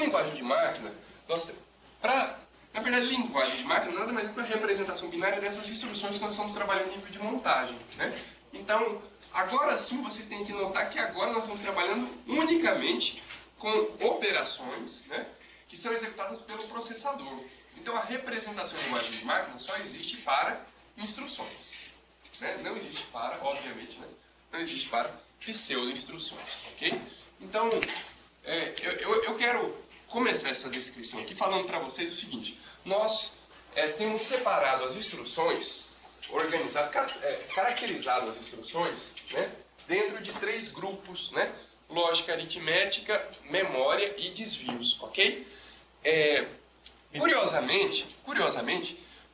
linguagem de máquina, na verdade, linguagem de máquina nada mais é que a representação binária dessas instruções que nós estamos trabalhando em nível de montagem, né? Então, agora sim vocês têm que notar que agora nós estamos trabalhando unicamente com operações, né, que são executadas pelo processador. Então, a representação em linguagem de máquina só existe para instruções, né? Não existe para, obviamente, né? Não existe para pseudo-instruções, ok? Então, eu quero começar essa descrição aqui falando para vocês o seguinte. Nós temos separado as instruções, caracterizado as instruções, né, dentro de 3 grupos, né? Lógica aritmética, memória e desvios, ok? Curiosamente,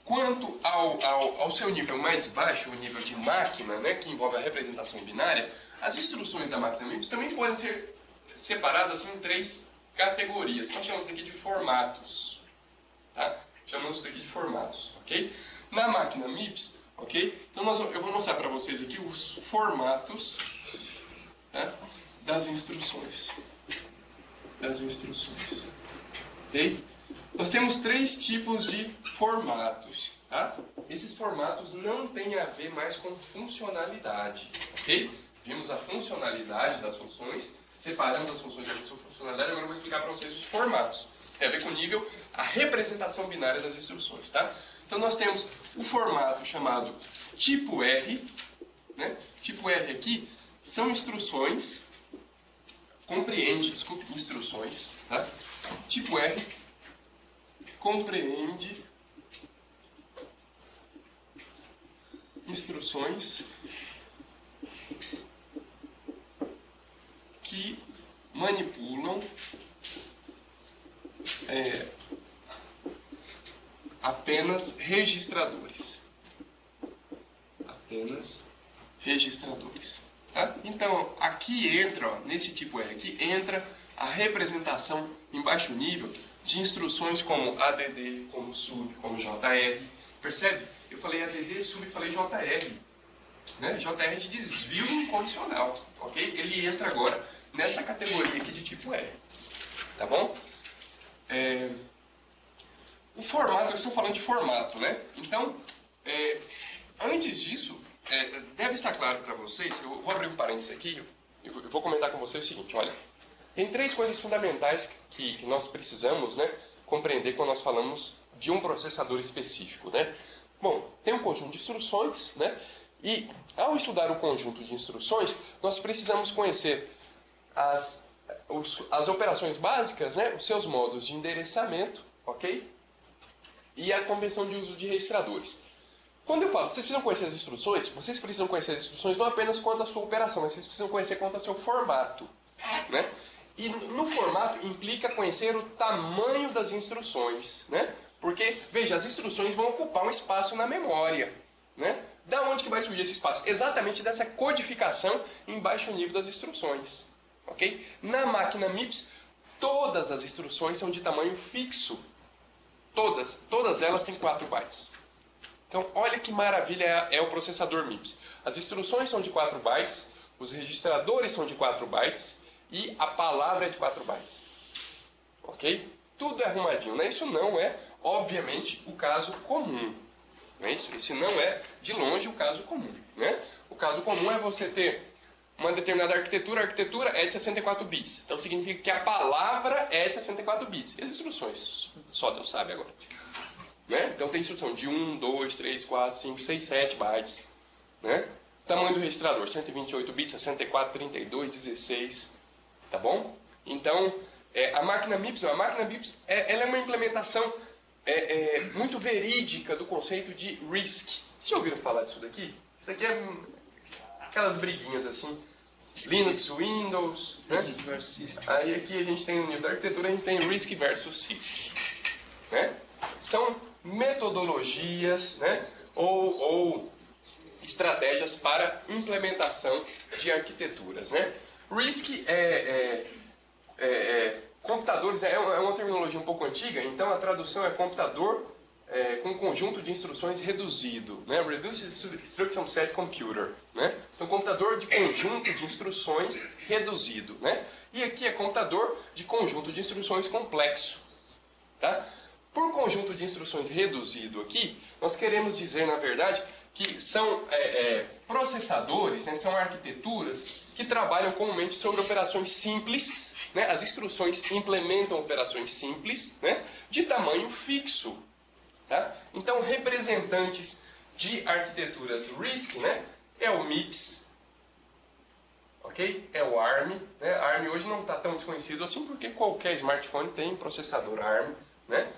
quanto ao seu nível mais baixo, o nível de máquina, né, que envolve a representação binária, as instruções da máquina MIPS também podem ser separadas em 3 categorias, que nós chamamos aqui de formatos, tá? Chamamos isso aqui de formatos, ok? Na máquina MIPS, ok? Então eu vou mostrar para vocês aqui os formatos, tá, das instruções, ok? Nós temos 3 tipos de formatos, tá? Esses formatos não têm a ver mais com funcionalidade, ok? Vimos a funcionalidade das funções, separamos as funções da sua funcionalidade, agora eu vou explicar para vocês os formatos. Tem a ver com o nível, a representação binária das instruções, tá? Então nós temos o formato chamado tipo R, né? Tipo R aqui são instruções, instruções, tá? Tipo R compreende instruções que manipulam apenas registradores. Tá? Então, aqui entra, ó, nesse tipo R aqui, entra a representação em baixo nível de instruções como ADD, como SUB, como JR. Percebe? Eu falei ADD, SUB e falei JR. Né? JR de desvio incondicional. Ok? Ele entra agora nessa categoria aqui de tipo R. Tá bom? O formato, eu estou falando de formato, né? Então, antes disso, deve estar claro para vocês, eu vou abrir um parênteses aqui, eu vou comentar com vocês o seguinte, olha. Tem 3 coisas fundamentais que nós precisamos, né, compreender quando nós falamos de um processador específico, né? Bom, tem um conjunto de instruções, né? E ao estudar o conjunto de instruções, nós precisamos conhecer as operações básicas, né, os seus modos de endereçamento, ok? E a convenção de uso de registradores. Quando eu falo, vocês precisam conhecer as instruções, vocês precisam conhecer as instruções não apenas quanto à sua operação, mas vocês precisam conhecer quanto ao seu formato, né? E no formato implica conhecer o tamanho das instruções, né? Porque, veja, as instruções vão ocupar um espaço na memória, né? Da onde que vai surgir esse espaço? Exatamente dessa codificação em baixo nível das instruções, ok? Na máquina MIPS, todas as instruções são de tamanho fixo. Todas elas têm 4 bytes. Então, olha que maravilha é o processador MIPS. As instruções são de 4 bytes, os registradores são de 4 bytes e a palavra é de 4 bytes. Ok? Tudo é arrumadinho, né? Isso não é, obviamente, o caso comum. Não é isso? Esse não é, de longe, o caso comum, né? O caso comum é você ter uma determinada arquitetura, a arquitetura é de 64 bits. Então significa que a palavra é de 64 bits. E as instruções? Só Deus sabe agora. Né? Então tem instrução de 1, 2, 3, 4, 5, 6, 7 bytes. Né? Tamanho do registrador, 128 bits, 64, 32, 16. Tá bom? Então, a máquina MIPS ela é uma implementação muito verídica do conceito de RISC. Vocês já ouviram falar disso daqui? Isso daqui é aquelas briguinhas assim. Linux, Windows, né? Aí aqui a gente tem no nível da arquitetura, a gente tem RISC versus CISC. Né? São metodologias, né? ou estratégias para implementação de arquiteturas. Né? RISC computadores é uma terminologia um pouco antiga, então a tradução é computador com um conjunto de instruções reduzido, né? Reduced Instruction Set Computer, né? Então, computador de conjunto de instruções reduzido, né? E aqui é computador de conjunto de instruções complexo, tá? Por conjunto de instruções reduzido aqui, nós queremos dizer, na verdade, que são processadores, né? São arquiteturas que trabalham comumente sobre operações simples, né? As instruções implementam operações simples, né? De tamanho fixo. Tá? Então, representantes de arquiteturas RISC, né, é o MIPS, ok? É o ARM. Né? A ARM hoje não está tão desconhecido assim porque qualquer smartphone tem processador ARM. Né?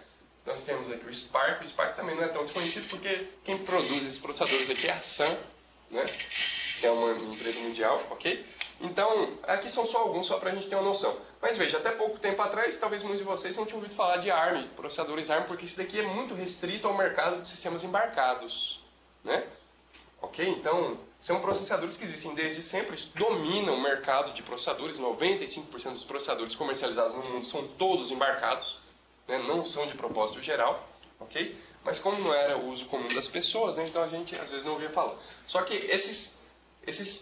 Nós temos aqui o Spark. O Spark também não é tão desconhecido porque quem produz esses processadores aqui é a Sun, né? Que é uma empresa mundial, ok? Então, aqui são só alguns, só para a gente ter uma noção. Mas veja, até pouco tempo atrás, talvez muitos de vocês não tinham ouvido falar de ARM, processadores ARM, porque isso daqui é muito restrito ao mercado de sistemas embarcados, né? Ok? Então, são processadores que existem desde sempre, dominam o mercado de processadores, 95% dos processadores comercializados no mundo são todos embarcados, né? Não são de propósito geral, ok? Mas como não era o uso comum das pessoas, né? Então a gente às vezes não ouvia falar. Só que esses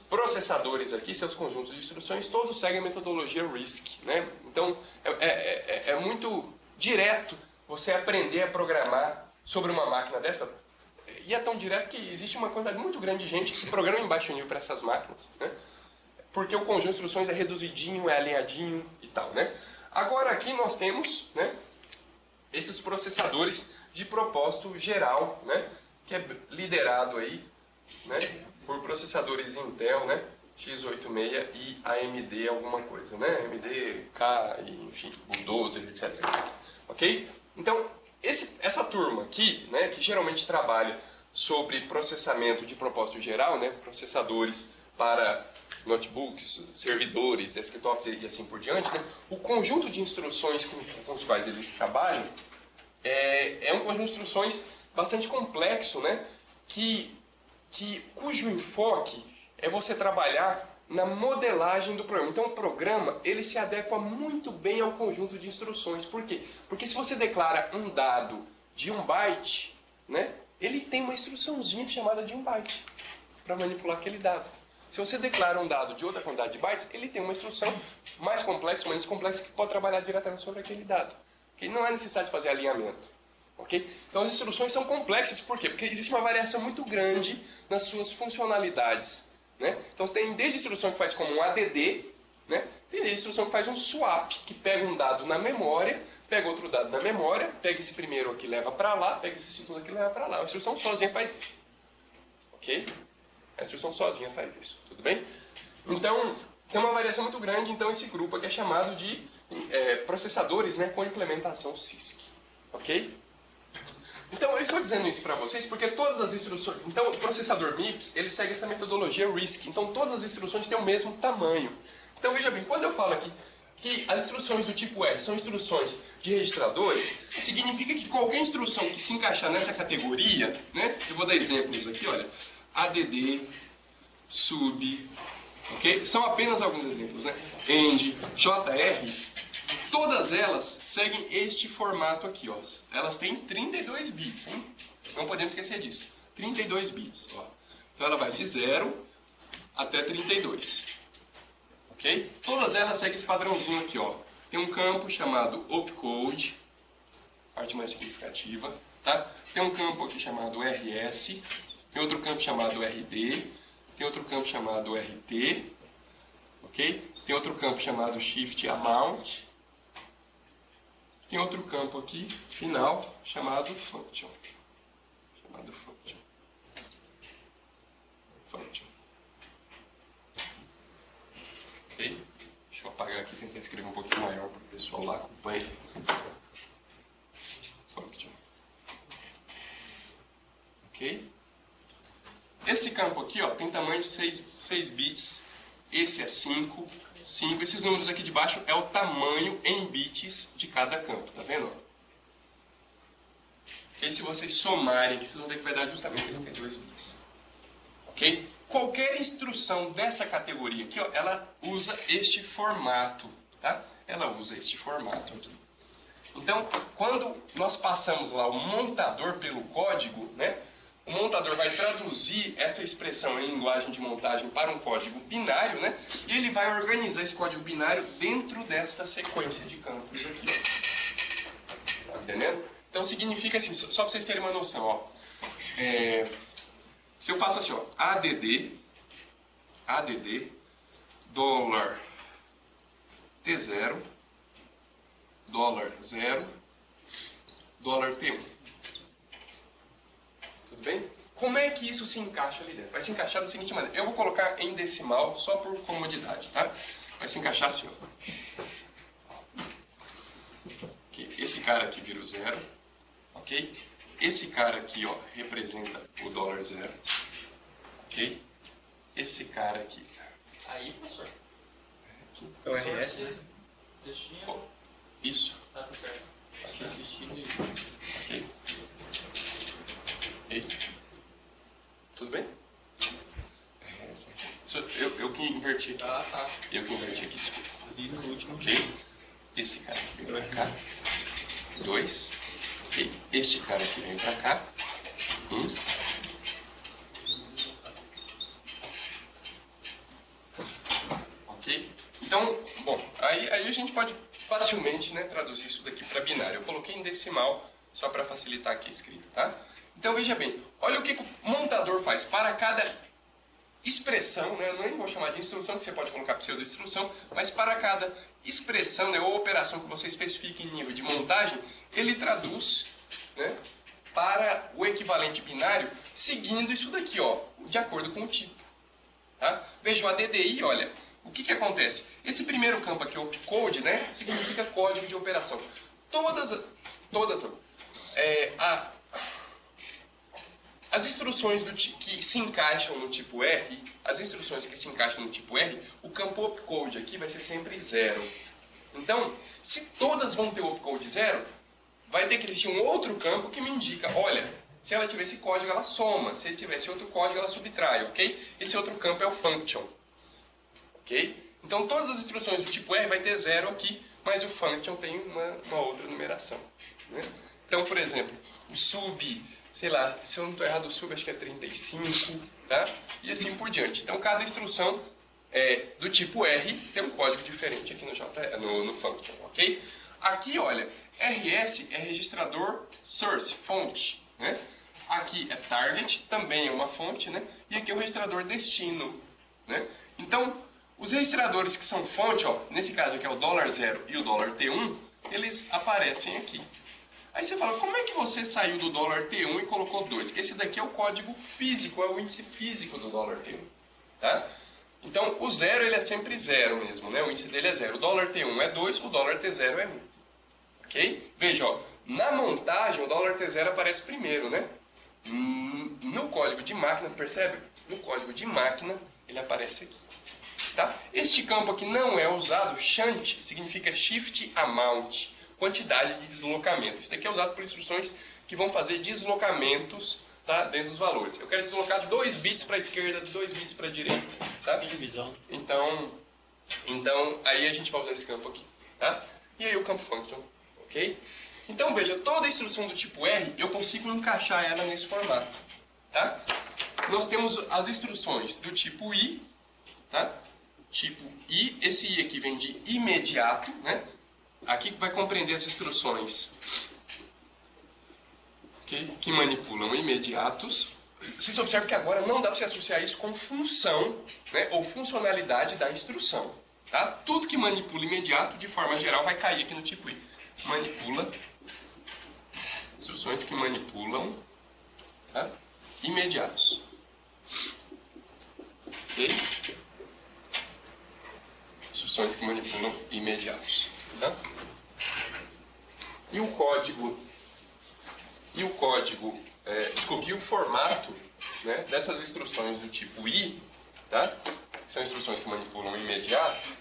processadores aqui, seus conjuntos de instruções, todos seguem a metodologia RISC, né? Então, é muito direto você aprender a programar sobre uma máquina dessa. E é tão direto que existe uma quantidade muito grande de gente que programa em baixo nível para essas máquinas, né? Porque o conjunto de instruções é reduzidinho, é alinhadinho e tal, né? Agora aqui nós temos, né, esses processadores de propósito geral, né, que é liderado aí, né, por processadores Intel, né, x86 e AMD alguma coisa, né, AMD, K, enfim, Bulldozer, etc, ok? Então, essa turma aqui, né, que geralmente trabalha sobre processamento de propósito geral, né, processadores para notebooks, servidores, desktops e assim por diante, né, o conjunto de instruções com os quais eles trabalham é um conjunto de instruções bastante complexo, né, cujo enfoque é você trabalhar na modelagem do programa. Então o programa ele se adequa muito bem ao conjunto de instruções. Por quê? Porque se você declara um dado de 1 byte, né, ele tem uma instruçãozinha chamada de 1 byte para manipular aquele dado. Se você declara um dado de outra quantidade de bytes, ele tem uma instrução mais complexa, menos complexa, que pode trabalhar diretamente sobre aquele dado. Okay? Não há necessidade de fazer alinhamento. Okay? Então as instruções são complexas, por quê? Porque existe uma variação muito grande nas suas funcionalidades. Né? Então tem desde a instrução que faz como um ADD, né? Tem desde a instrução que faz um swap, que pega um dado na memória, pega outro dado na memória, pega esse primeiro aqui e leva para lá, pega esse segundo aqui e leva para lá. A instrução sozinha faz isso. Ok? A instrução sozinha faz isso. Tudo bem? Então, tem uma variação muito grande. Então, esse grupo aqui é chamado de processadores, né, com implementação CISC. Ok? Então, eu estou dizendo isso para vocês porque todas as instruções... Então, o processador MIPS, ele segue essa metodologia RISC. Então, todas as instruções têm o mesmo tamanho. Então, veja bem, quando eu falo aqui que as instruções do tipo R são instruções de registradores, significa que qualquer instrução que se encaixar nessa categoria, né, eu vou dar exemplos aqui, olha, ADD, SUB, ok? São apenas alguns exemplos, né? END, JR, todas elas seguem este formato aqui, ó. Elas têm 32 bits, hein? Não podemos esquecer disso. 32 bits, ó. Então ela vai de 0 até 32. Ok? Todas elas seguem esse padrãozinho aqui, ó. Tem um campo chamado opcode, parte mais significativa, tá? Tem um campo aqui chamado RS, tem outro campo chamado RD, tem outro campo chamado RT, ok? Tem outro campo chamado shift amount, tem outro campo aqui, final, chamado function. Ok? Deixa eu apagar aqui, tentar escrever um pouquinho maior para o pessoal lá acompanhar. Function. Ok? Esse campo aqui, ó, tem tamanho de 6 bits. Esse é 5. Esses números aqui de baixo é o tamanho em bits de cada campo, tá vendo? E se vocês somarem, vocês vão ver que vai dar justamente 32 bits. Ok? Qualquer instrução dessa categoria aqui, ó, ela usa este formato, tá? Ela usa este formato aqui. Então, quando nós passamos lá o montador pelo código, né, o montador vai traduzir essa expressão em linguagem de montagem para um código binário, né, e ele vai organizar esse código binário dentro desta sequência de campos aqui. Tá entendendo? Então significa assim, só para vocês terem uma noção, ó. Se eu faço assim, ó, ADD, dólar T0, dólar 0, dólar T1. Tudo bem? Como é que isso se encaixa ali dentro? Vai se encaixar da seguinte maneira. Eu vou colocar em decimal só por comodidade, tá? Vai se encaixar assim, ó. Okay. Esse cara aqui vira o 0, ok? Esse cara aqui, ó, representa o dólar 0, ok? Esse cara aqui. Aí, professor. É o RS? Textinho. Oh, isso. Ah, tá certo. Ok. Textinho. Ok. E? Tudo bem? Eu que inverti aqui. Ah, tá. Eu que inverti aqui, desculpa. E no último. Ok? Esse cara aqui vem pra cá. 2. Ok? Este cara aqui vem pra cá. 1. Ok? Então, bom, aí a gente pode facilmente, né, traduzir isso daqui para binário. Eu coloquei em decimal só para facilitar aqui a escrita, tá? Então veja bem, olha o que o montador faz para cada expressão, né? Eu nem vou chamar de instrução, que você pode colocar pseudo-instrução, mas para cada expressão, né, ou operação que você especifique em nível de montagem, ele traduz, né, para o equivalente binário seguindo isso daqui, ó, de acordo com o tipo. Tá? Veja, o ADDI, olha, o que acontece? Esse primeiro campo aqui, opcode, né, significa código de operação. As instruções que se encaixam no tipo R, o campo opcode aqui vai ser sempre 0. Então, se todas vão ter opcode 0, vai ter que existir um outro campo que me indica, olha, se ela tiver esse código, ela soma. Se ele tivesse outro código, ela subtrai, ok? Esse outro campo é o function, ok? Então, todas as instruções do tipo R vai ter 0 aqui, mas o function tem uma outra numeração, né? Então, por exemplo, o sub, sei lá, se eu não estou errado, o sub acho que é 35, tá? E assim por diante. Então, cada instrução do tipo R tem um código diferente aqui no function, ok? Aqui, olha, RS é registrador source, fonte, né? Aqui é target, também é uma fonte, né? E aqui é o registrador destino, né? Então, os registradores que são fonte, ó, nesse caso aqui é o dólar 0 e o dólar T1, eles aparecem aqui. Aí você fala, como é que você saiu do dólar T1 e colocou 2? Porque esse daqui é o código físico, é o índice físico do dólar T1, tá? Então, o 0 ele é sempre 0 mesmo, né? O índice dele é 0. O dólar T1 é 2, o dólar T0 é 1. Ok? Veja, ó, na montagem o dólar T0 aparece primeiro, né? No código de máquina, percebe? No código de máquina ele aparece aqui. Tá? Este campo aqui não é usado, shunt significa shift amount, quantidade de deslocamento. Isso daqui é usado por instruções que vão fazer deslocamentos, tá, dentro dos valores. Eu quero deslocar 2 bits para a esquerda, 2 bits para a direita. Tá? Divisão. Então, aí a gente vai usar esse campo aqui. Tá? E aí o campo function. Ok? Então veja, toda instrução do tipo R, eu consigo encaixar ela nesse formato. Tá? Nós temos as instruções do tipo I, tá? Tipo I, esse I aqui vem de imediato, né? Aqui vai compreender as instruções que manipulam imediatos. Vocês observam que agora não dá para você associar isso com função, né? Ou funcionalidade da instrução. Tá? Tudo que manipula imediato, de forma geral, vai cair aqui no tipo I. Manipula, instruções que manipulam, tá, imediatos. Ok? Instruções que manipulam imediatos. Tá? E o código, e o formato, né, dessas instruções do tipo I, tá, que são instruções que manipulam imediato,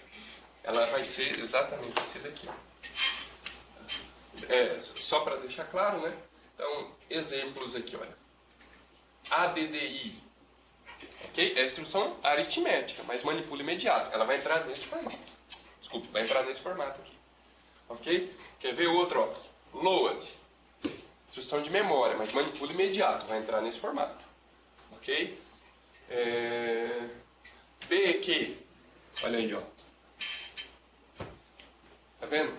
ela vai ser exatamente esse daqui. Só para deixar claro, né? Então, exemplos aqui, olha. ADDI, ok? É a instrução aritmética, mas manipula imediato. Ela vai entrar nesse formato. Desculpe, vai entrar nesse formato aqui. Ok? Quer ver outro? Ó. Load. Instrução de memória, mas manipula imediato. Vai entrar nesse formato. Ok? BQ. Olha aí, ó. Tá vendo?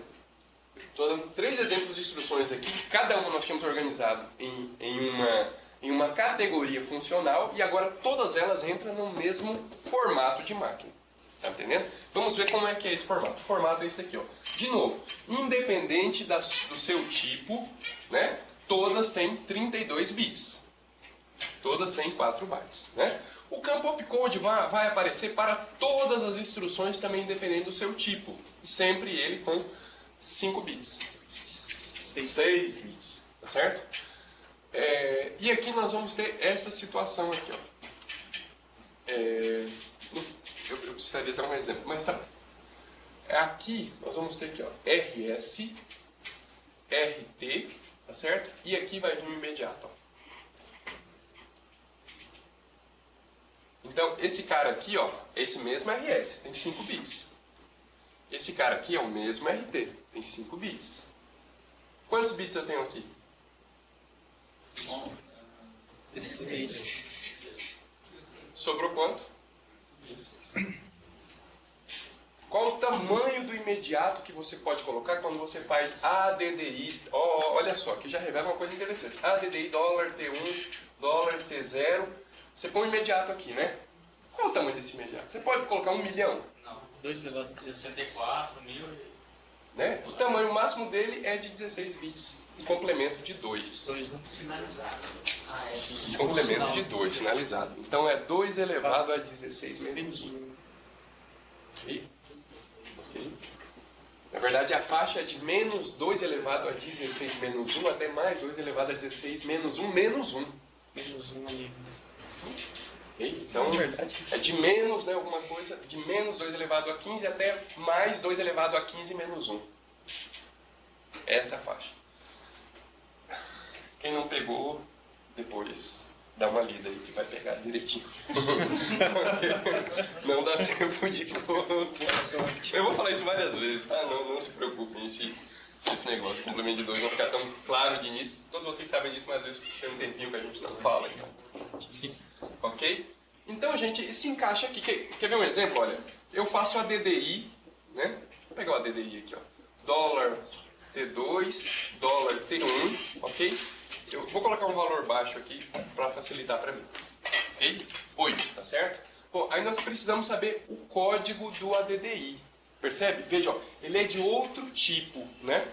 Estou dando 3 exemplos de instruções aqui. Cada uma nós tínhamos organizado em uma categoria funcional e agora todas elas entram no mesmo formato de máquina. Tá entendendo? Vamos ver como é que é esse formato. O formato é esse aqui, ó. De novo, independente do seu tipo, né? Todas têm 32 bits. Todas têm 4 bytes, né? O campo opcode vai aparecer para todas as instruções também independente do seu tipo. Sempre ele com 5 bits. 6 bits, tá certo? E aqui nós vamos ter essa situação aqui, ó. Eu precisaria dar um exemplo, mas tá. Aqui nós vamos ter aqui, ó, RS, RT, tá certo? E aqui vai vir o imediato, ó. Então, esse cara aqui, ó, é esse mesmo RS, tem 5 bits. Esse cara aqui é o mesmo RT, tem 5 bits. Quantos bits eu tenho aqui? 16. Sobrou quanto? 16. Qual o tamanho do imediato que você pode colocar quando você faz ADDI? Olha só, aqui já revela uma coisa interessante. ADDI $T1, $T0. Você põe o imediato aqui, né? Qual é o tamanho desse imediato? Você pode colocar 1 milhão? Não. 2 elevados a 64 mil e... Né? O tamanho máximo dele é de 16 bits. Um complemento de 2. Finalizado. Complemento de 2, finalizado. Então é 2 elevado a 16 menos 1. Ok? Na verdade, a faixa é de menos 2 elevado a 16 menos 1 até mais 2 elevado a 16 menos 1 menos 1. Menos 1 ali. Okay? Então, Verdade. é de menos, né, alguma coisa, de menos 2 elevado a 15 até mais 2 elevado a 15 menos 1. Essa é a faixa. Quem não pegou, depois dá uma lida aí que vai pegar direitinho. Não dá tempo de contar. Eu vou falar isso várias vezes, tá? Não se preocupem se esse negócio, complemento de 2, não ficar tão claro de início. Todos vocês sabem disso, mas às vezes tem um tempinho que a gente não fala, então. Ok? Então, gente, se encaixa aqui. Quer ver um exemplo? Olha, eu faço a DDI, né? Vou pegar o ADDI aqui, ó. $T2, $T1, ok? Eu vou colocar um valor baixo aqui para facilitar para mim. Ok? 8, tá certo? Bom, aí nós precisamos saber o código do ADDI. Percebe? Veja, ó, ele é de outro tipo, né?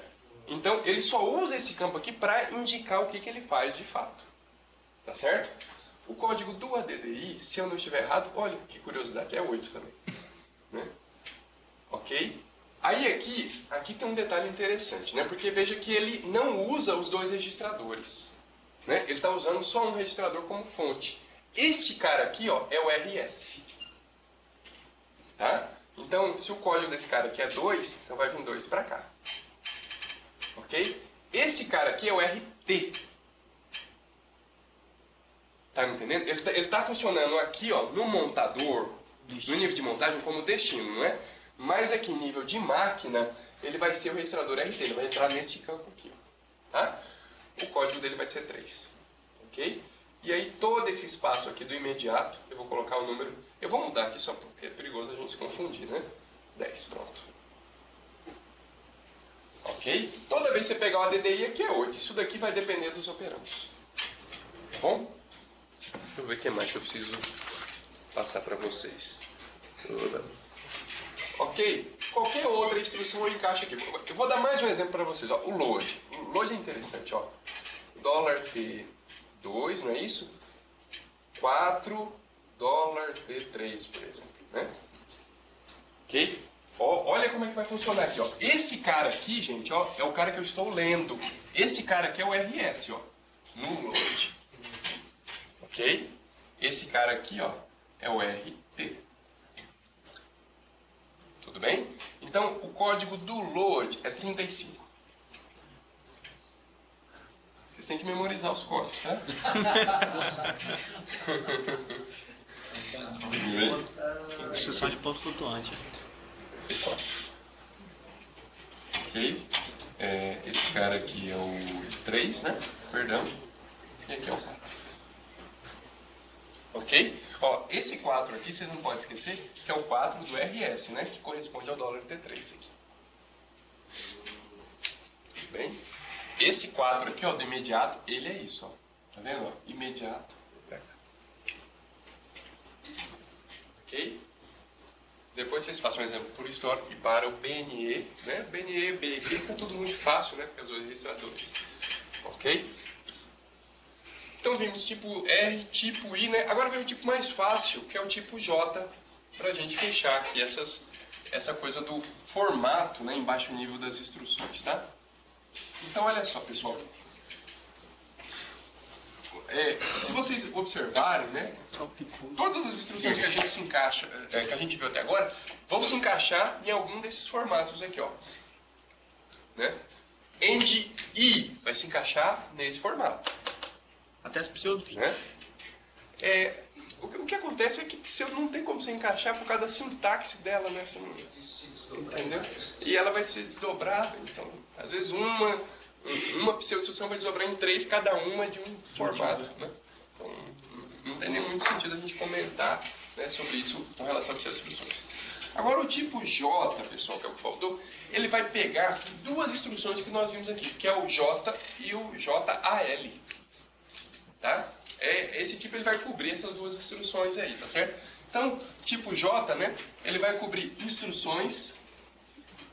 Então, ele só usa esse campo aqui para indicar o que ele faz de fato. Tá certo? O código do ADDI, se eu não estiver errado, olha que curiosidade, é 8 também. Né? Ok? Aí aqui tem um detalhe interessante, né? Porque veja que ele não usa os 2 registradores. Né? Ele está usando só um registrador como fonte. Este cara aqui, ó, é o RS. Tá? Então, se o código desse cara aqui é 2, então vai vir 2 para cá. Ok? Esse cara aqui é o RT. Tá me entendendo? Ele tá funcionando aqui, ó, no montador, no nível de montagem, como destino, não é? Mas aqui, em nível de máquina, ele vai ser o registrador RT, ele vai entrar neste campo aqui. Tá? O código dele vai ser 3. Ok? E aí, todo esse espaço aqui do imediato, eu vou colocar o número... Eu vou mudar aqui só porque é perigoso a gente se confundir, né? 10, pronto. Ok? Toda vez que você pegar o ADDI aqui é 8. Isso daqui vai depender dos operandos. Tá bom? Deixa eu ver o que mais que eu preciso passar para vocês. Ok? Qualquer outra instrução eu encaixo aqui. Eu vou dar mais um exemplo para vocês. Ó. O load. O load é interessante. Ó. $T2, não é isso? 4 $T3, por exemplo. Né? Ok? Ó, olha como é que vai funcionar aqui. Ó. Esse cara aqui, gente, ó, é o cara que eu estou lendo. Esse cara aqui é o RS, ó, no load. Ok? Esse cara aqui, ó, é o RT. Tudo bem? Então, o código do load é 35. Vocês têm que memorizar os códigos, tá? Instrução de ponto flutuante. Esse código. Ok? Esse cara aqui é o 3, né? Perdão. E aqui é o 4. Ok? Ó, esse 4 aqui, vocês não podem esquecer, que é o 4 do RS, né? Que corresponde ao dólar T3 aqui. Tudo bem? Esse 4 aqui, ó, do imediato, ele é isso, ó. Tá vendo? Ó? Imediato. Ok? Depois vocês façam um exemplo por histórico e para o BNE, né? BNE, B, aqui fica tudo muito fácil, né? Porque os dois registradores. Ok? Então vimos tipo R, tipo I, né? Agora vem o tipo mais fácil, que é o tipo J, pra gente fechar aqui essa coisa do formato, né? Em baixo nível das instruções, tá? Então olha só, pessoal. Se vocês observarem, né? Todas as instruções que a gente se encaixa, que a gente viu até agora, vão se encaixar em algum desses formatos aqui, ó. Né? End I vai se encaixar nesse formato. Até as pseudos. Né? O que acontece é que pseudo não tem como você encaixar por causa da sintaxe dela, né? Você não, entendeu? E ela vai ser desdobrada, então, às vezes uma pseudo-instrução vai desdobrar em 3, cada uma de um formato, né? Então, não tem nem muito sentido a gente comentar, né, sobre isso com relação a pseudo-instruções. Agora, o tipo J, pessoal, que é o que faltou, ele vai pegar duas instruções que nós vimos aqui, que é o J e o JAL. Tá? Esse tipo ele vai cobrir essas duas instruções aí, tá certo? Então, tipo J, né, ele vai cobrir instruções,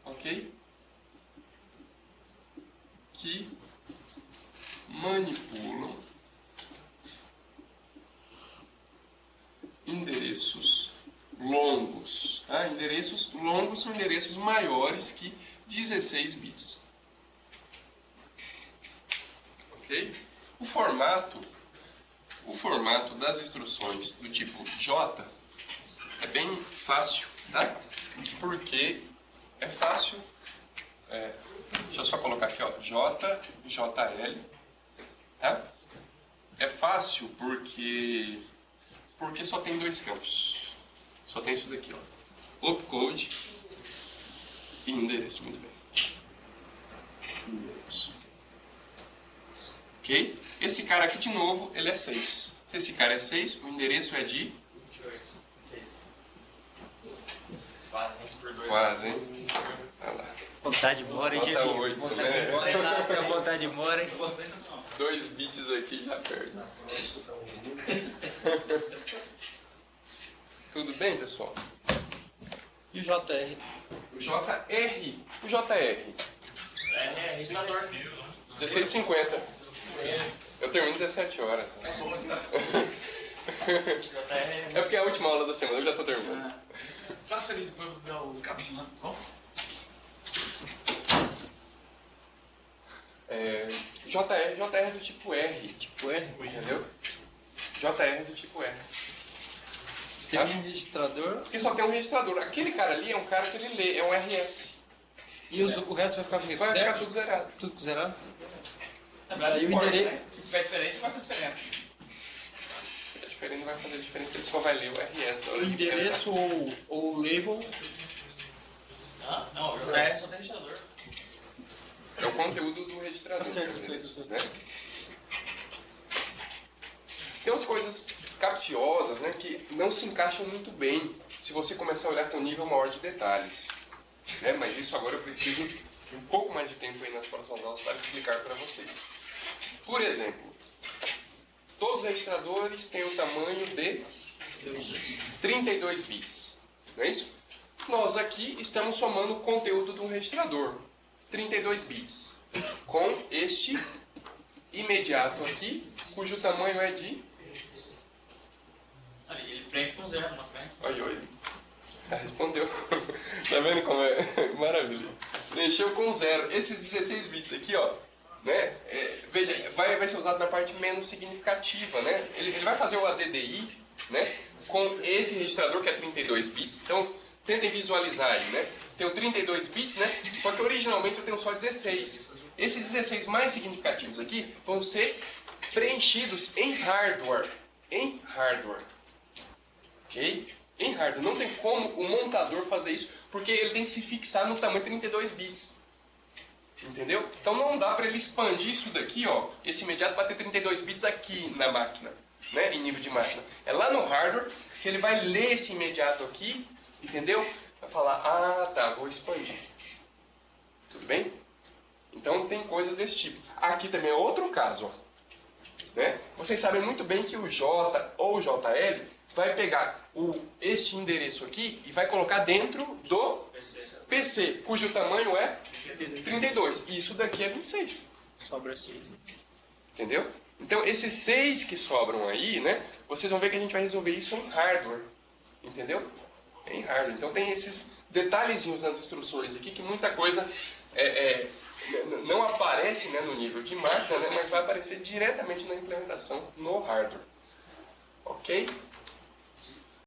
ok? Que manipulam endereços longos. Tá? Endereços longos são endereços maiores que 16 bits. Ok? O formato das instruções do tipo J é bem fácil, tá? Porque é fácil. Deixa eu só colocar aqui, ó, J, JL, tá? É fácil porque só tem dois campos. Só tem isso daqui, ó. Opcode e endereço, muito bem. Endereço. Ok? Esse cara aqui, de novo, ele é 6. Se esse cara é 6, o endereço é de... 28. 26. Quase, hein? Por 2. Quase, hein? Olha lá. Vontade mora, hein, Falta Diego? 8, Vontade né? mora, se a vontade mora, hein? 2 bits aqui já perde. Tudo bem, pessoal? E o JR? O JR. O JR. É registrador. 16h50. Eu termino 17 horas. É porque é a última aula da semana, eu já estou terminando. Transferir depois dar o caminho lá. Bom? JR do tipo R. Tipo R? Entendeu? JR do tipo R. Tem um registrador. Porque só tem um registrador. Aquele cara ali é um cara que ele lê, é um RS. E o resto vai ficar com o quê? Vai ficar tudo zerado. Tudo zerado? Aí o endereço... né? Se tiver diferente, vai fazer diferença. Se é diferente, não vai fazer diferença, ele só vai ler o RS. O endereço ou o label... Ah, não, o JR só tem registrador. É o conteúdo do registrador. Tá certo, né? Tem umas coisas capciosas, né, que não se encaixam muito bem se você começar a olhar com um nível maior de detalhes. Né? Mas isso agora eu preciso de um pouco mais de tempo aí nas próximas aulas para explicar para vocês. Por exemplo, todos os registradores têm um tamanho de 32 bits. Não é isso? Nós aqui estamos somando o conteúdo de um registrador. 32 bits. Com este imediato aqui, cujo tamanho é de... Ali, ele preenche com 0 na frente. Oi. Já respondeu. Tá vendo como é? Maravilha. Preencheu com 0. Esses 16 bits aqui, ó, né? Veja, vai ser usado na parte menos significativa, né? Ele vai fazer o ADDI, né? Com esse registrador que é 32 bits. Então, tentem visualizar aí, né? Tenho 32 bits, né? Só que originalmente eu tenho só 16. Esses 16 mais significativos aqui vão ser preenchidos em hardware. Em hardware. Ok? Em hardware. Não tem como o montador fazer isso, porque ele tem que se fixar no tamanho 32 bits. Entendeu? Então não dá para ele expandir isso daqui, ó, esse imediato para ter 32 bits aqui na máquina, né, em nível de máquina. É lá no hardware que ele vai ler esse imediato aqui, entendeu? Vai falar, ah, tá, vou expandir. Tudo bem? Então tem coisas desse tipo. Aqui também é outro caso, ó, né? Vocês sabem muito bem que o J ou o JL vai pegar este endereço aqui e vai colocar dentro do PC, cujo tamanho é 32. E isso daqui é 26. Sobra 6. Entendeu? Então, esses 6 que sobram aí, né? Vocês vão ver que a gente vai resolver isso em hardware. Entendeu? Em hardware. Então, tem esses detalhezinhos nas instruções aqui que muita coisa não aparece, né, no nível de máquina, né, mas vai aparecer diretamente na implementação no hardware. Ok?